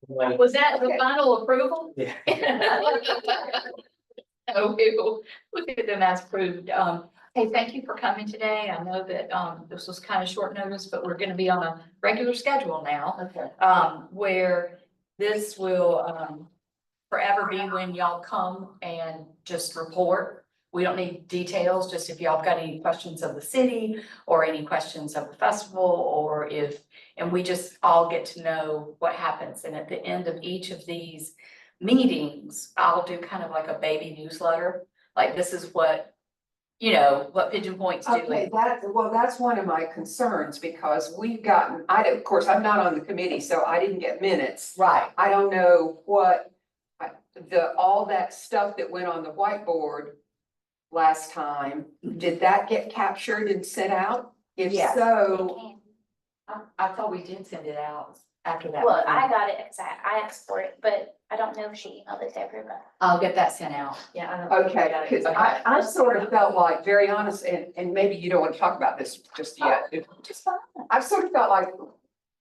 Was that the final approval? Yeah. Oh, we'll get them as approved. Hey, thank you for coming today. I know that, this was kind of short notice, but we're gonna be on a regular schedule now. Okay. Where this will, forever be when y'all come and just report. We don't need details, just if y'all got any questions of the city or any questions of the festival, or and we just all get to know what happens. And at the end of each of these meetings, I'll do kind of like a baby newsletter. Like, this is what, what Pigeon Point's Okay, doing. that's one of my concerns, because we've gotten, of course, I'm not on the committee, so I didn't get minutes. Right. I don't know what, all that stuff that went on the whiteboard last time, did that get captured and sent out? If Yes. so, I thought we did send it out after that. Well, I got it, cause I asked for it, but I don't know if she emailed it to everybody. I'll get that sent out. Yeah, I don't. know if okay, I got it. because I sort of felt like, very honest, and maybe you don't want to talk about this just yet. Just fine. I've sort of felt like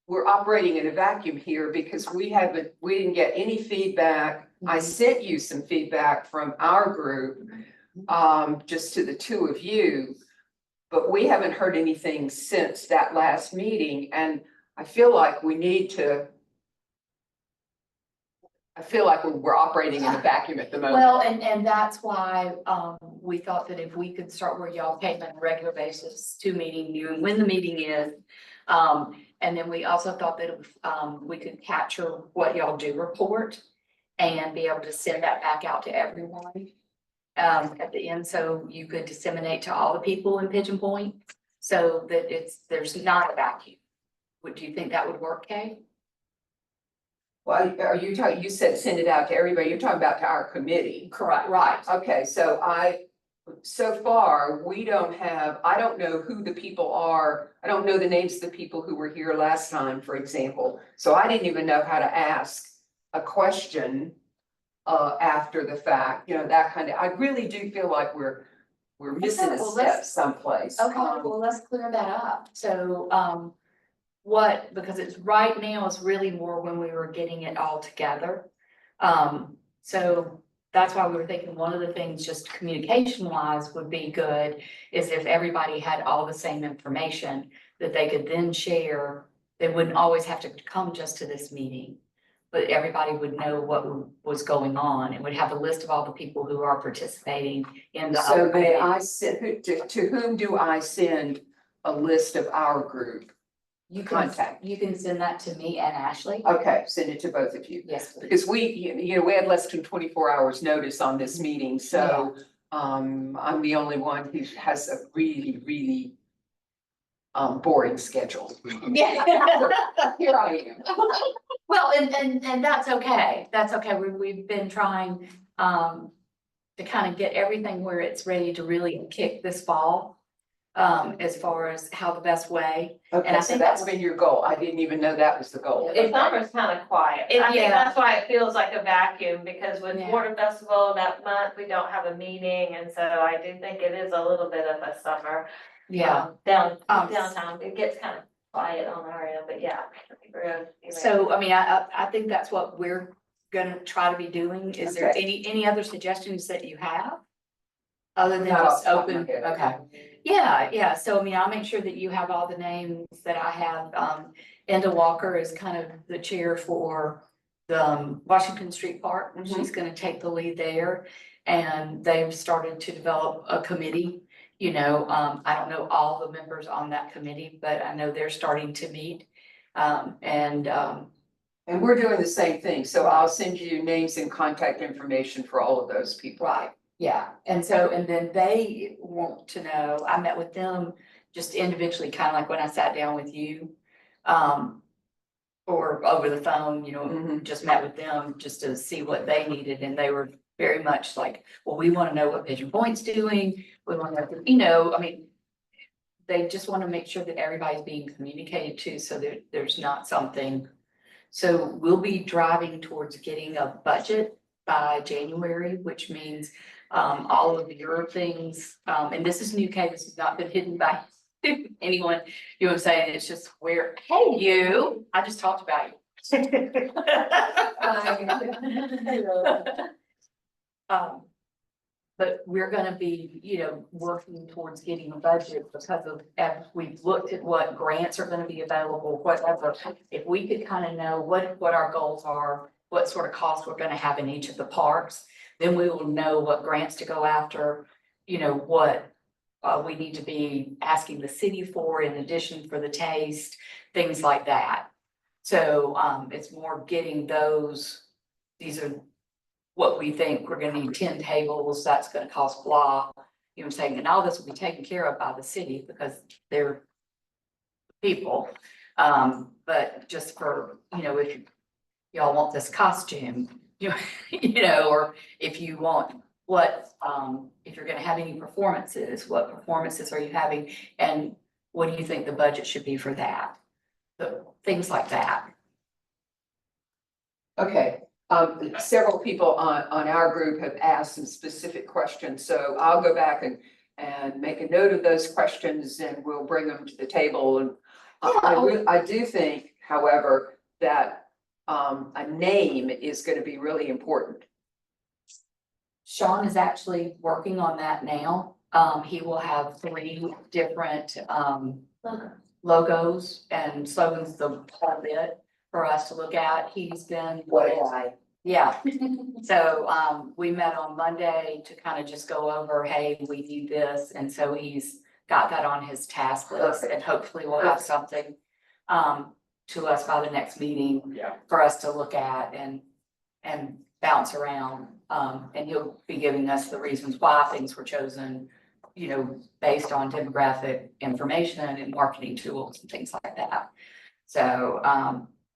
we're operating in a vacuum here, because we didn't get any feedback. I sent you some feedback from our group, just to the two of you, but we haven't heard anything since that last meeting, and I feel like we need to. I feel like we're operating in a vacuum at the moment. Well, and that's why, we thought that if we could start where y'all came on a regular basis to meeting you and when the meeting is. And then we also thought that, we could capture what y'all do report and be able to send that back out to everyone. At the end, so you could disseminate to all the people in Pigeon Point, so that there's not a vacuum. Would you think that would work, Kay? Well, are you talking, you said send it out to everybody, you're talking about to our committee. Correct, right. Okay, so so far, I don't know who the people are. I don't know the names of the people who were here last time, for example. So I didn't even know how to ask a question after the fact, that kind of, I really do feel like we're missing a Well, step someplace. Okay, well, let's clear that up. So, because it's right now is really more when we were getting it all together. So that's why we were thinking one of the things, just communication wise, would be good is if everybody had all the same information that they could then share. They wouldn't always have to come just to this meeting, but everybody would know what was going on and would have a list of all the people who are participating in the. So may I send, to whom do I send a list of our group? You Contact. You can send that to me and Ashley. Okay, send it to both of you. Yes, please. Because we had less than 24 hours notice on this meeting, so I'm the only one who has a really, really boring schedule. Yeah. Here I am. Well, and that's okay. That's okay. We've been trying to kind of get everything where it's ready to really kick this fall. As far as how the best way. Okay, I so think that's been your goal. I didn't even know that was the goal. The summer's kind of quiet. I think Yeah. that's why it feels like a vacuum, because with Yeah. Water Festival that month, we don't have a meeting, and so I do think it is a little bit of a summer. Yeah. Downtown, it gets kind of quiet on our end, but yeah. I think we're gonna be ready. So, I mean, I think that's what we're gonna try to be doing. Is there Okay. any other suggestions that you have? Other than Not off just the top of my open, head. okay. Yeah, so I mean, I'll make sure that you have all the names that I have. Enda Walker is kind of the chair for the Washington Street Park. Mhm. She's gonna take the lead there. And they've started to develop a committee, I don't know all the members on that committee, but I know they're starting to meet. And we're doing the same thing, so I'll send you names and contact information for all of those people. right, yeah, and then they want to know, I met with them just individually, kind of like when I sat down with you. Or over the phone, Mhm. just met with them just to see what they needed, and they were very much like, well, we want to know what Pigeon Point's doing, we want to know, I mean. They just want to make sure that everybody's being communicated to, so that there's not something. So we'll be driving towards getting a budget by January, which means all of your things, and this is new, Kay, this has not been hidden by anyone, you know what I'm saying? It's just where, hey, you, I just talked about you. But we're gonna be, you know, working towards getting a budget because of, as we've looked at what grants are gonna be available, whatever. If we could kind of know what our goals are, what sort of costs we're gonna have in each of the parks, then we will know what grants to go after, you know, what we need to be asking the city for in addition for the taste, things like that. So, it's more getting those, these are what we think we're gonna need 10 tables, that's gonna cost blah, you know what I'm saying? And all this will be taken care of by the city because they're people. But just for, you know, if y'all want this costume, you you know, or if you want what, if you're gonna have any performances, what performances are you having? And what do you think the budget should be for that? So things like that. Okay, several people on our group have asked some specific questions, so I'll go back and make a note of those questions and we'll bring them to the table. And I do think, however, that a name is gonna be really important. Sean is actually working on that now. He will have 3 different, logos and slogans, the whole bit for us to look at. He's been. Yeah, so, we met on Monday to kind of just go over, hey, we need this, and so he's got that on his task list, and hopefully we'll have something, to us by the next meeting. Yeah. For us to look at and bounce around, and he'll be giving us the reasons why things were chosen, you know, based on demographic information and marketing tools and things like that. So,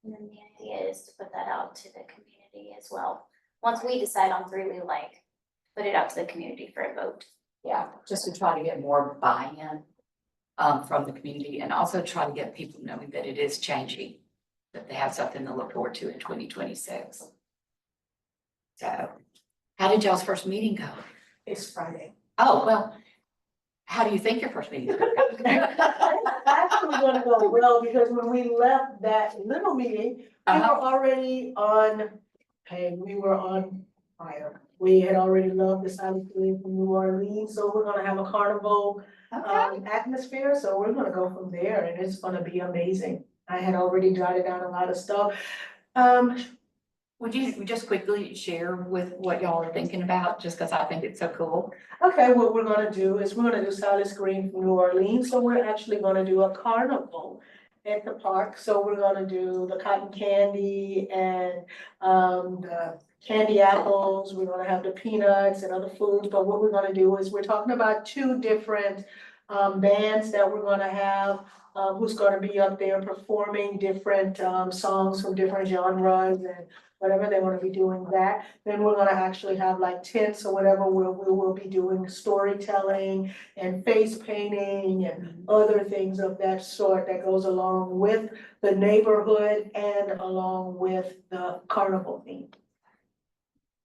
And then the idea is to put that out to the community as well. Once we decide on 3, we like, put it out to the community for a vote. yeah, just to try to get more buy-in, from the community and also try to get people knowing that it is changing, that they have something to look forward to in 2026. So, how did y'all's first meeting go? It's Friday. Oh, well, how do you think your first meeting is gonna go? It's actually gonna go well, because when we left that little meeting, we were already on, we were on fire. We had already loved the Silent Green from New Orleans, so we're gonna have a carnival atmosphere, so we're gonna go from there, and it's gonna be amazing. I had already jotted down a lot of stuff. Would you just quickly share with what y'all are thinking about, just because I think it's so cool? Okay, what we're gonna do is we're gonna do Silent Green from New Orleans, so we're actually gonna do a carnival at the park. So we're gonna do the cotton candy and the candy apples. We're gonna have the peanuts and other foods, but what we're gonna do is we're talking about 2 different bands that we're gonna have, who's gonna be up there performing different songs from different genres and whatever they wanna be doing that. Then we're gonna actually have like tents or whatever, where we will be doing storytelling and face painting and other things of that sort that goes along with the neighborhood and along with the carnival theme.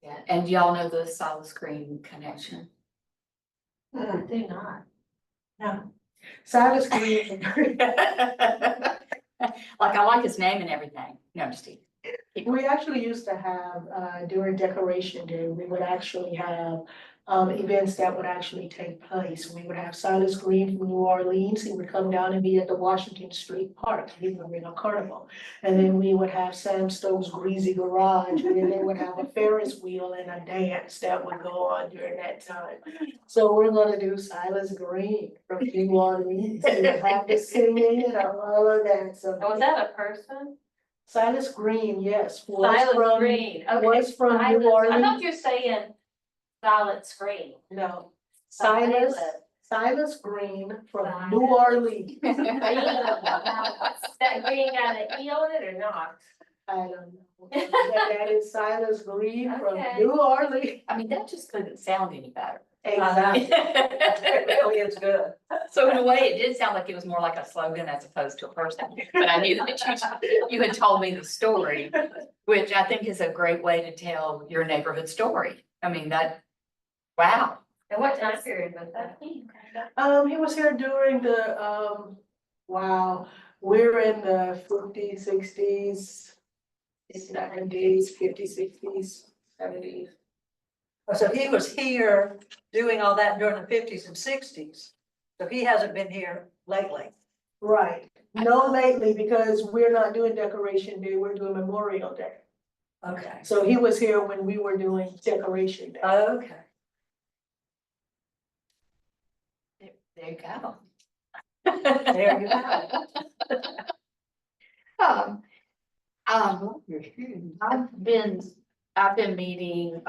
Yeah, and y'all know the Silent Screen connection? Do not. Silent Green. Like, I like his name and everything. No, I'm just kidding. We actually used to have, during Decoration Day, we would actually have events that would actually take place. We would have Silas Green from New Orleans. He would come down and be at the Washington Street Park. He would bring a carnival. And then we would have Sam Stowe's Greasy Garage, and then they would have a Ferris wheel and a dance that would go on during that time. So we're gonna do Silas Green from New Orleans. We would have the singing and all of that. So Was that a person? Silas Green, yes. was Silas from- Green, okay. was from New Silas. I Orleans. thought you were saying silent screen. No, Silas Green from New Orleans. That green got an E on it or not? I don't know. That is Silas Green from Okay. New Orleans. I mean, that just couldn't sound any better. Exactly. Really is good. So in a way, it did sound like it was more like a slogan as opposed to a person, but I knew that you had told me the story, which I think is a great way to tell your neighborhood story. I mean, wow. And what time period was that? He was here during the, wow, we're in the 50s, 60s, 70s, 50s, 60s, 70s. So he was here doing all that during the fifties and sixties. So he hasn't been here lately. Right, no lately, because we're not doing Decoration Day, we're doing Memorial Day. Okay. So he was here when we were doing Decoration Day. Okay. There you go. There you have it. I've been meeting,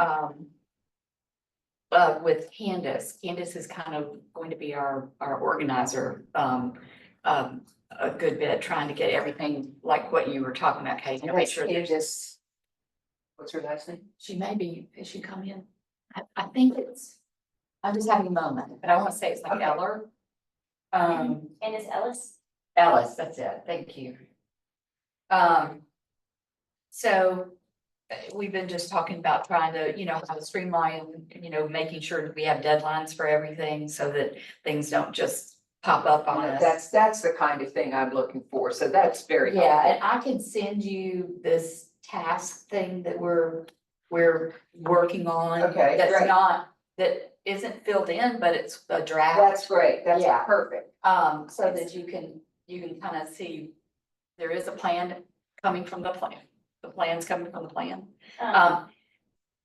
with Candace. Candace is kind of going to be our organizer, a good bit, trying to get everything like what you were talking about, Kate, to make sure there's. Candace. What's her last name? She may be, has she come in? I think I'm just having a moment, but I want to say it's like Okay. Eller. And is Ellis? Ellis, that's it, thank you. So we've been just talking about trying to, how to streamline, making sure that we have deadlines for everything so that things don't just pop up on us. That's the kind of thing I'm looking for, so that's very Yeah, helpful. and I can send you this task thing that we're working on. Okay, That's great. not, that isn't filled in, but it's a draft. That's great, that's Yeah. perfect. So that you can kind of see, there is a plan coming from the plan. The plan's coming from the plan.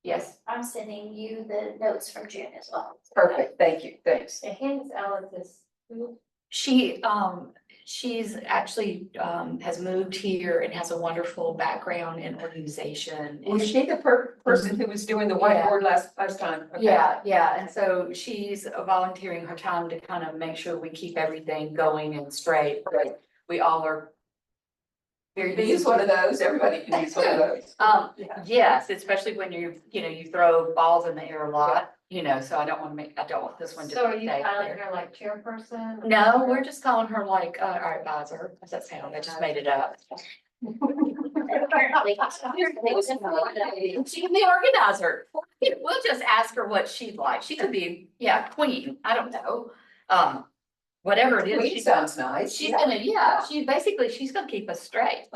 Yes, I'm sending you the notes from June as well. Perfect, thank you, thanks. And Candace Ellis is who? she's actually, has moved here and has a wonderful background in organization. Was she the person who was doing the Yeah. whiteboard last time? Okay. Yeah, and so she's volunteering her time to kind of make sure we keep everything going and straight. Right. We all are very You busy. use one of those, everybody can use one of those. Yeah. Yes, especially when you throw balls in the air a lot, so I don't want this one to So are you stay calling there. her like chairperson? No, we're just calling her like, our advisor, how's that sound? I just made it up. Apparently. She can be organizer. We'll just ask her what she'd like. She could be, queen, I don't know. Whatever it is. Queen sounds nice. She's gonna, she's gonna keep us straight.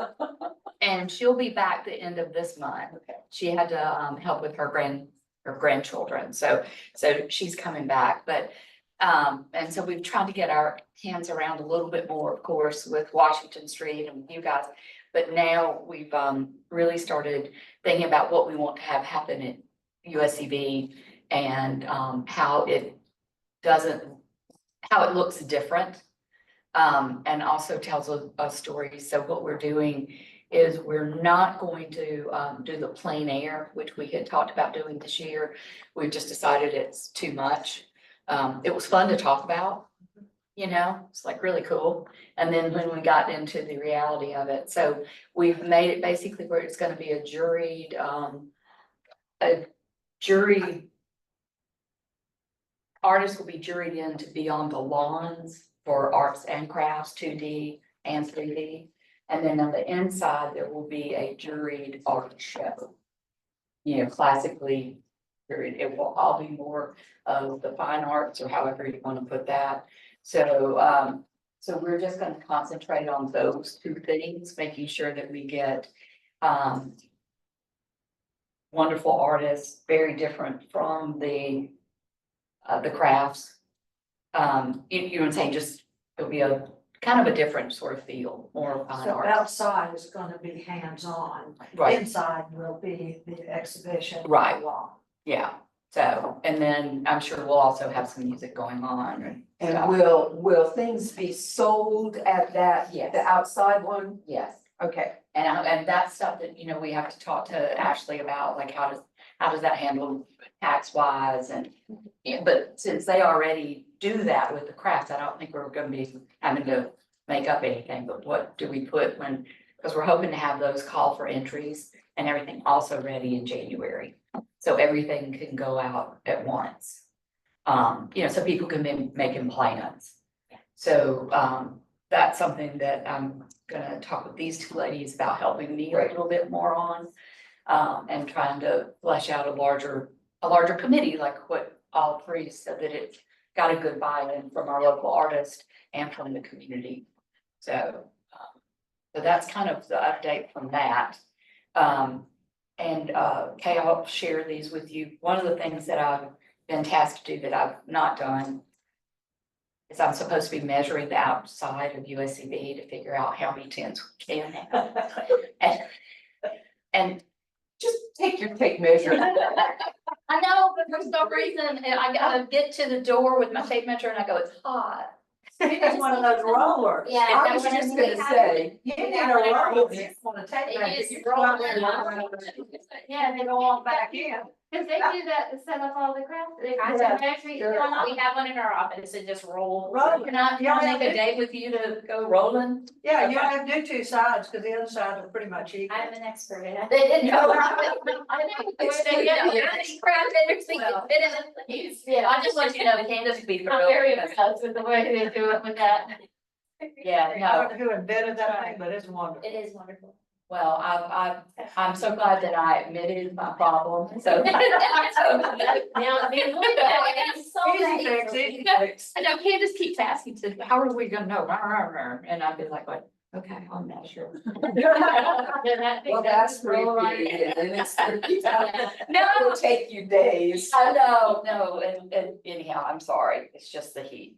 And she'll be back the end of this month. Okay. She had to help with her grandchildren, so she's coming back, but. And so we've tried to get our hands around a little bit more, of course, with Washington Street and you guys. But now we've really started thinking about what we want to have happen at USCB and how it looks different. And also tells a story. So what we're doing is we're not going to do the plein air, which we had talked about doing this year. We've just decided it's too much. It was fun to talk about, it's like really cool. And then when we got into the reality of it, so we've made it basically where it's gonna be a juried artists will be juried in to be on the lawns for arts and crafts, 2D and 3D. And then on the inside, there will be a juried art show. Classically, it will all be more of the fine arts or however you want to put that. So, so we're just going to concentrate on those two things, making sure that we get, wonderful artists, very different from the crafts. You know what I'm saying? Just, it'll be a kind of a different sort of feel, more fine So art. outside is gonna be hands-on. Right, Inside will be the exhibition. Right. yeah. So, and then I'm sure we'll also have some music going on and And stuff. will things be sold at that, Yes. the outside one? Yes. Okay, And that's stuff that, we have to talk to Ashley about, like how does that handle tax wise and. But since they already do that with the crafts, I don't think we're gonna be having to make up anything, but what do we put when? Because we're hoping to have those call for entries and everything also ready in January. So everything can go out at once. So people can be making plans. So, that's something that I'm gonna talk with these two ladies about helping me a little bit more on. And trying to flesh out a larger committee, like what all three so that it got a good buy-in from our local artist and from the community. So, so that's kind of the update from that. Kay, I'll share these with you. One of the things that I've been tasked to do that I've not done is I'm supposed to be measuring the outside of USCB to figure out how many tents we can have. And Just take your tape measure. I know, but for some reason, I gotta get to the door with my tape measure and I go, it's hot. It's one of those rollers. Yeah. I was just gonna say, You need a roller, you want to take They that, use you go out there and rollers. run yeah, and then go on back in. Cause they do that to set up all the crap. Sure. We have one in our office, it just rolls. Roll. Can I make a date with you to go rolling? Yeah, you only have to do two sides, because the other side are pretty much equal. I'm an expert in it. They didn't know. Yeah, I just want you to know Candace would be I'm thrilled. very impressed with the way they do it with that. Yeah, I no, don't know who invented that thing, but it's wonderful. It is wonderful. well, I'm so glad that I admitted my problem, so. Now, I mean, look at that. It's so Easy fix, easy. easy fix. I know Candace keeps asking, to, how are we gonna know? And I'd be like, okay, I'll measure. well, that's 3 feet and then it's 30 times. No. It'll take you days. I know, no, and anyhow, I'm sorry, it's just the heat.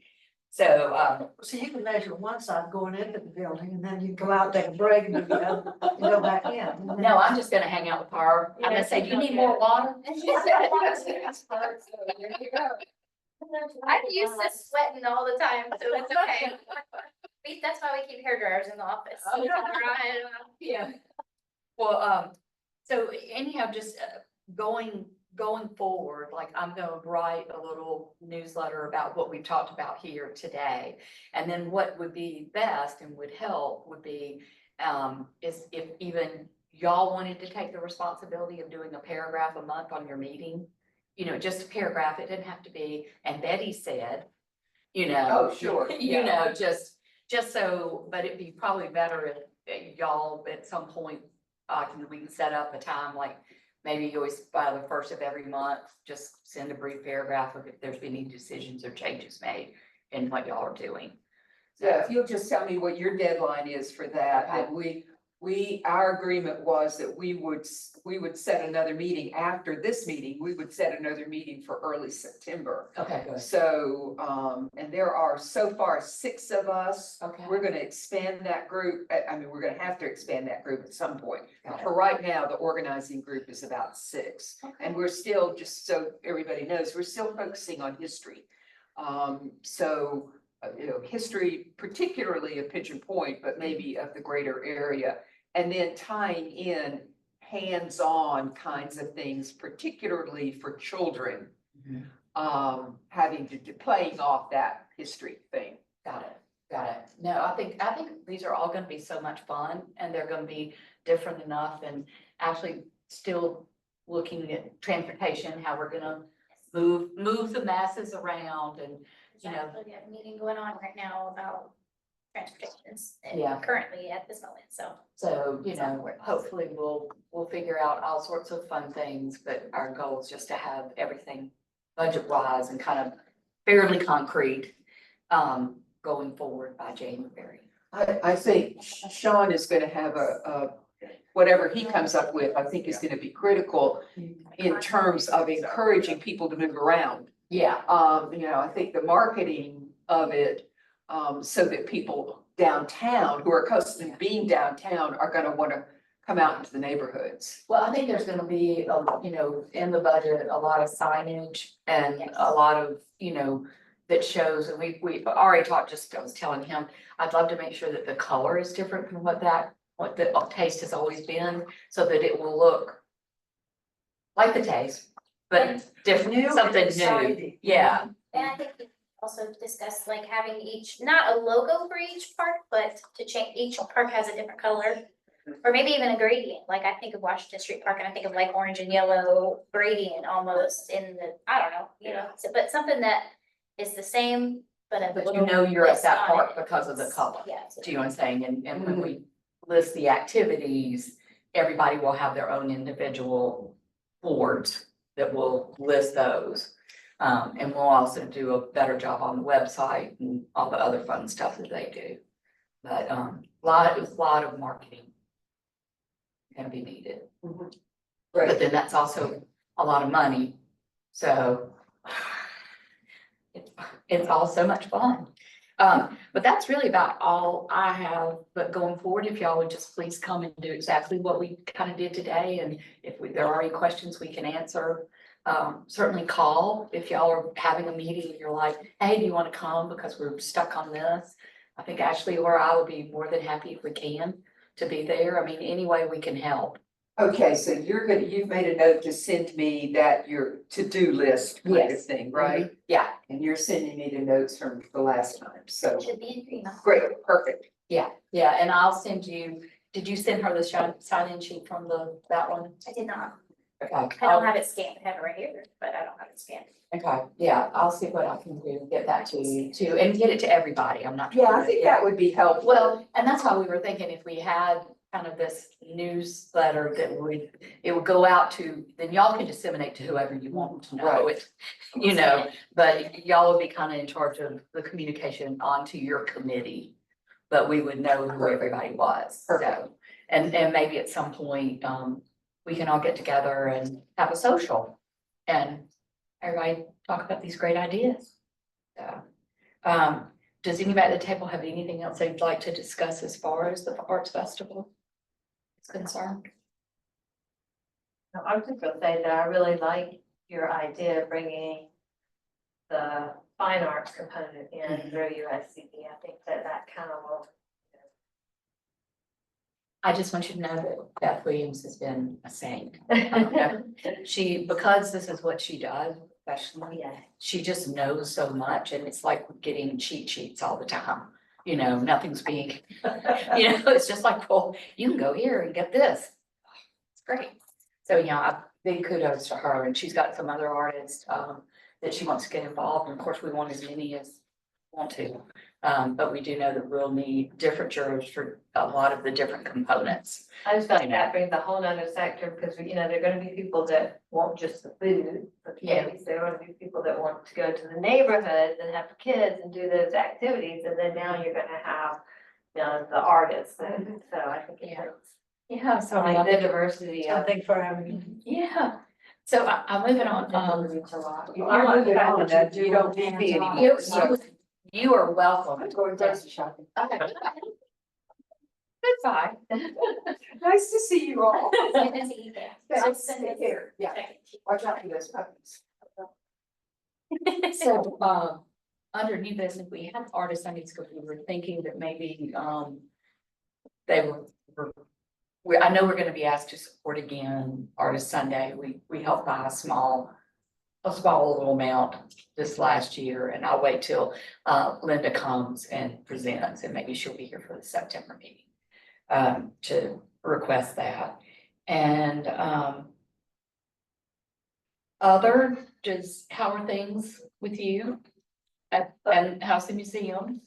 So, So you can measure one side going into the building, and then you go out, take a break, and do the other, and go back in. no, I'm just gonna hang out with her. I'm gonna say, do you need more water? I'm used to sweating all the time, so it's okay. That's why we keep hair dryers in the office. Okay. Yeah. Well, so anyhow, just going forward, like I'm gonna write a little newsletter about what we've talked about here today. And then what would be best and would help would be, is if even y'all wanted to take the responsibility of doing a paragraph a month on your meeting. You know, just a paragraph, it didn't have to be, and Betty said, you know. Oh, sure, You yeah. know, just so, but it'd be probably better if y'all at some point, we can set up a time, like maybe you always by the first of every month, just send a brief paragraph of if there's been any decisions or changes made in what y'all are doing. Yeah, if you'll just tell me what your deadline is for that, Okay. then our agreement was that we would set another meeting after this meeting. We would set another meeting for early September. Okay, good. So, and there are so far 6 of us. Okay. We're gonna expand that group. I mean, we're gonna have to expand that group at some point. Got it. For right now, the organizing group is about 6. And we're still, just so everybody knows, we're still focusing on history. You know, history particularly of Pigeon Point, but maybe of the greater area. And then tying in hands-on kinds of things, particularly for children. Having to playing off that history thing. Got it. No, I think these are all gonna be so much fun and they're gonna be different enough and actually still looking at transportation, how we're gonna move the masses around and, you know. We have a meeting going on right now about transportations. Yeah. Currently at this moment, so. So, you know, hopefully we'll figure out all sorts of fun things, but our goal is just to have everything budget wise and kind of fairly concrete, going forward by January. I think Sean is gonna have whatever he comes up with, I think is gonna be critical in terms of encouraging people to move around. Yeah, You know, I think the marketing of it, so that people downtown who are accustomed to being downtown are gonna wanna come out into the neighborhoods. well, I think there's gonna be, you know, in the budget, a lot of signage and a lot of, you know, that shows, and we already talked, I was telling him, I'd love to make sure that the color is different from what the taste has always been, so that it will look like the taste, but different, New and something new. exciting. Yeah, And I think we also discussed like having not a logo for each park, but to change, each park has a different color. Or maybe even a gradient, like I think of Washington Street Park and I think of like orange and yellow gradient almost in the, I don't know, you know, but something that is the same, but a but little you know you're at twist that on park it. because of the color. Yeah. Do you know what I'm saying? And when we list the activities, everybody will have their own individual boards that will list those. And we'll also do a better job on the website and all the other fun stuff that they do. But, a lot of marketing gonna be needed. But Right, then that's also a lot of money, so it's all so much fun. But that's really about all I have, but going forward, if y'all would just please come and do exactly what we kind of did today, and if there are any questions we can answer, certainly call if y'all are having a meeting and you're like, hey, do you want to come because we're stuck on this? I think Ashley or I would be more than happy if we can to be there. I mean, any way we can help. okay, so you've made a note to send me that your to-do list kind of Yes. thing, right? Yeah, And you're sending me the notes from the last time, so, Should be in your email. great, perfect. yeah, and I'll send you, did you send her the sign-in sheet from that one? I did not. Okay. I don't have it scanned. I have it right here, but I don't have it scanned. Okay, yeah, I'll see what I can do, get that to you too, and get it to everybody, I'm not. Yeah, I trying to- think that would be helpful. Well, and that's why we were thinking if we had kind of this newsletter that it would go out to, then y'all can disseminate to whoever you want to know it. You know, but y'all would be kind of in charge of the communication onto your committee. But we would know who everybody was, so, Perfect. and maybe at some point, we can all get together and have a social. And everybody talk about these great ideas. So, does anybody at the table have anything else they'd like to discuss as far as the arts festival is concerned? No, I'm just gonna say that I really like your idea of bringing the fine arts component in through USCB. I think that kind of will. I just want you to know that Beth Williams has been a saint. Because this is what she does professionally, Yeah. she just knows so much, and it's like getting cheat sheets all the time. You know, nothing's being, it's just like, well, you can go here and get this. It's great. So, big kudos to her, and she's got some other artists, that she wants to get involved, and of course, we want as many as want to. But we do know that we'll need different jurors for a lot of the different components. I just felt like that brings a whole nother sector, because there are gonna be people that want just the food, the candies, there are gonna be people that want to go to the neighborhoods and have kids and do those activities, and then now you're gonna have, the artists, and so I think Yeah. it's. Yeah, so Like the diversity of. Something for everyone. yeah. So I'm moving on, If you're moving on, that you don't need me anymore, so. you are welcome. I'm going grocery shopping. Okay. Goodbye. Nice to see you all. Send it to you there. I'll send Take it. care, yeah, watch out for those puppies. So, under new business, we have artist Sunday school. We were thinking that maybe, they I know we're gonna be asked to support again Artist Sunday. We helped buy a small little amount this last year, and I'll wait till, Linda comes and presents, and maybe she'll be here for the September meeting, to request that. And, how are things with you? And how's the museum?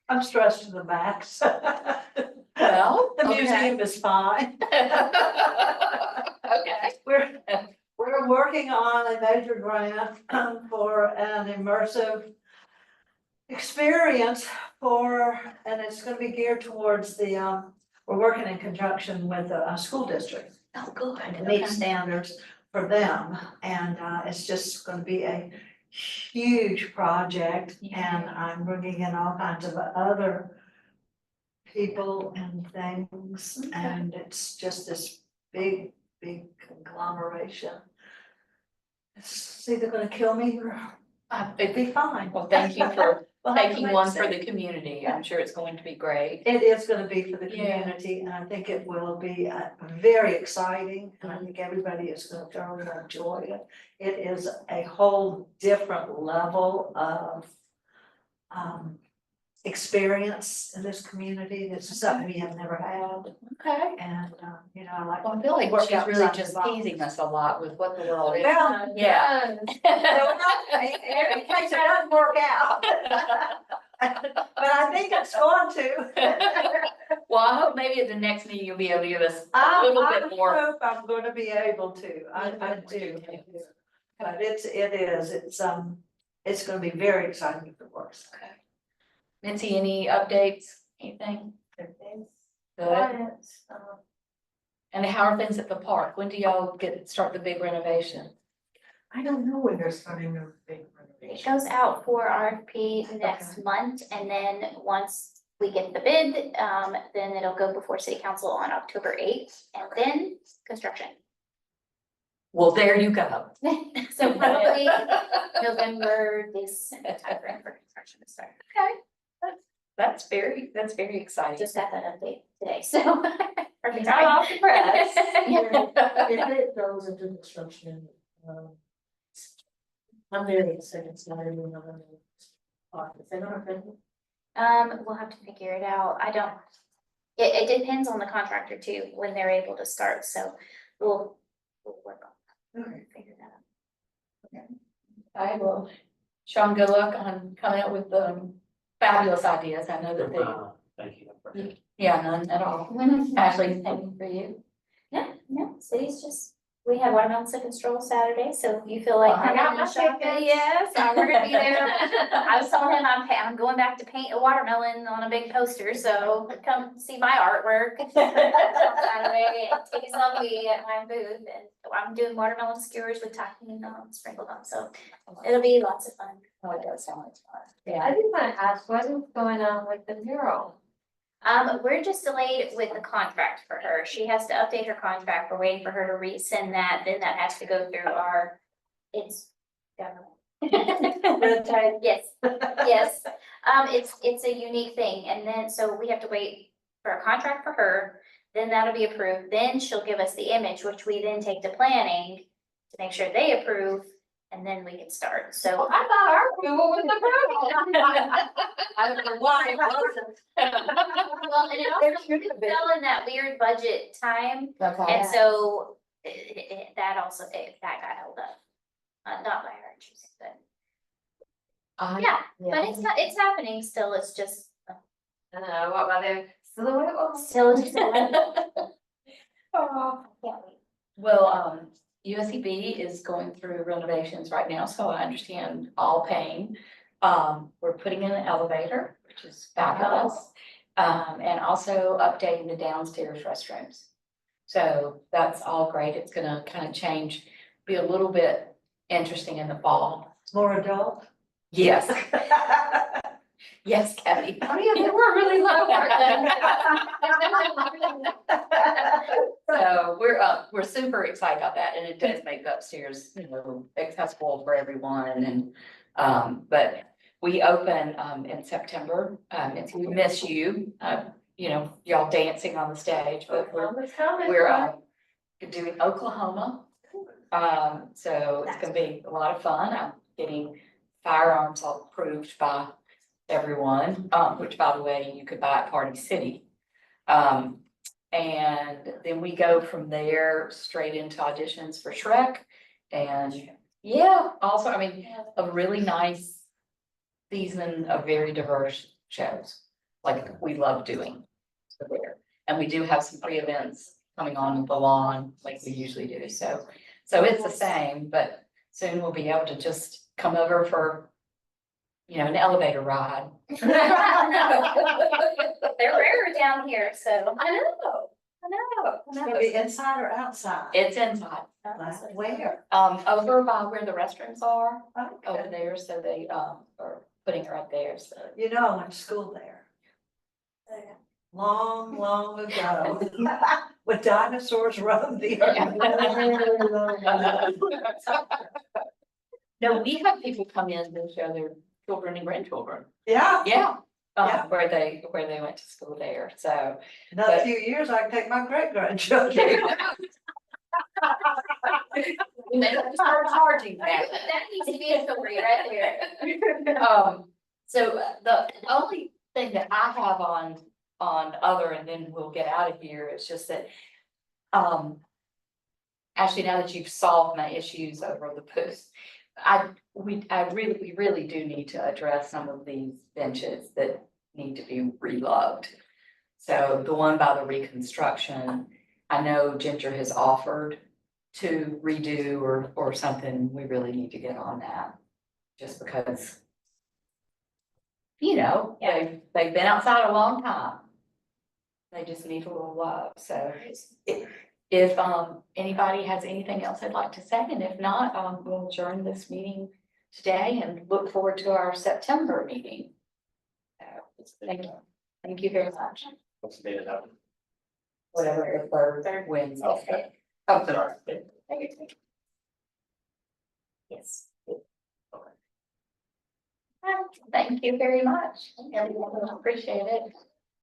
I'm stressed to the max. Well, The okay. museum is fine. Okay. We're working on a major grant for an immersive experience and it's gonna be geared towards we're working in conjunction with a school district Oh, good. to meet standards for them. And it's just gonna be a huge project, and I'm bringing in all kinds of other people and things, and it's just this big conglomeration. It's either gonna kill me or It'd be fine. Well, thank you for we'll have to taking make one a for the decision. community. I'm sure it's going to be great. It is gonna be for the Yeah. community, and I think it will be very exciting, and I think everybody is gonna thoroughly enjoy it. It is a whole different level of experience in this community. This is something we have never had, Okay. and I like. Well, I feel like Work she's really outside the just box. teasing us a lot with what the world is. Well, Yeah. in case it doesn't work out. But I think it's going to. Well, I hope maybe at the next meeting you'll be able to give us a little bit more. I hope I'm gonna be able to, I do. But it's gonna be very exciting if it works. Okay. Mincy, any updates, anything? Good. And how are things at the park? When do y'all start the big renovation? I don't know when they're starting their big It renovation. goes out for RFP next month, and then once we get the bid, then it'll go before city council on October 8th, and then construction. Well, there you go. So probably November, this timeframe for construction to start. That's very exciting. Just got that update today, so. Perfect Hot off the press. If it goes into construction, I'm very excited, it's not even another. Is that not a We'll have to figure it out. It depends on the contractor too, when they're able to start, so we'll work on Okay. that, figure that out. I will. Sean, good luck on coming up with fabulous ideas. I know that Thank you. they, yeah, none at all. Ashley, same for you. No, city's just, we have watermelon sip and stroll Saturday, so if you feel like Oh, I coming got and my shopping, tickets. yes, we're gonna be there. I was telling him I'm going back to paint a watermelon on a big poster, so come see my artwork. On Saturday, and take a selfie at my booth, and I'm doing watermelon skewers with tahini sprinkled on, so it'll be lots of fun. Oh, it does sound like fun. I Yeah. did want to ask, what is going on with the mural? We're just delayed with the contract for her. She has to update her contract. We're waiting for her to resend that, then that has to go through it's government. Yes, yes. It's a unique thing, and then, so we have to wait for a contract for her, then that'll be approved, then she'll give us the image, which we then take to planning to make sure they approve, and then we can start, so. I thought our approval was approved. I don't know why it wasn't. Well, and it also fell in that weird budget time, Okay. and so that also, that got held up. Not by our choosing, but yeah, but it's happening still, it's just I don't know, what about their silhouette was? still just. Oh. Can't wait. Well, USCB is going through renovations right now, so I understand all pain. We're putting in an elevator, which is fabulous. And also updating the downstairs restrooms. So that's all great. It's gonna kind of change, be a little bit interesting in the fall. More adult. Yes, yes, Kathy. Oh, yeah, they were really low. So we're super excited about that, and it does make the upstairs, accessible for everyone, and, but we open, in September, we miss you, y'all dancing on the stage, but we're doing Oklahoma. So it's gonna be a lot of fun. I'm getting firearms all approved by everyone, which, by the way, you could buy at Party City. And then we go from there straight into auditions for Shrek. And yeah, also, I mean, a really nice season of very diverse shows, like we love doing. So there, and we do have some free events coming on the lawn like we usually do, so it's the same, but soon we'll be able to just come over for, an elevator ride. They're rare down here, so. I know. It's gonna be inside or outside? It's inside, Like, where? over by where the restrooms are, over Okay. there, so they, are putting it right there, so. You know, I went to school there. Long, long ago, when dinosaurs roamed the earth. No, we have people come in and show their children and grandchildren, Yeah, yeah, Yeah. where they went to school there, so. another few years, I can take my great grandchildren. And they start charging that. That needs to be a story right there. So the only thing that I have on other, and then we'll get out of here, is just that, actually, now that you've solved my issues over the post, we really do need to address some of these benches that need to be reloved. So the one by the reconstruction, I know Ginger has offered to redo or something, we really need to get on that. Just because, they've been outside a long time. They just need a little love, so if anybody has anything else they'd like to say, and if not, we'll adjourn this meeting today and look forward to our September meeting. So, thank you very much. What's the date of that? Whatever, third Wednesday. Okay. Oh, Sorry. yes. Thank you very much. Everyone, appreciate it.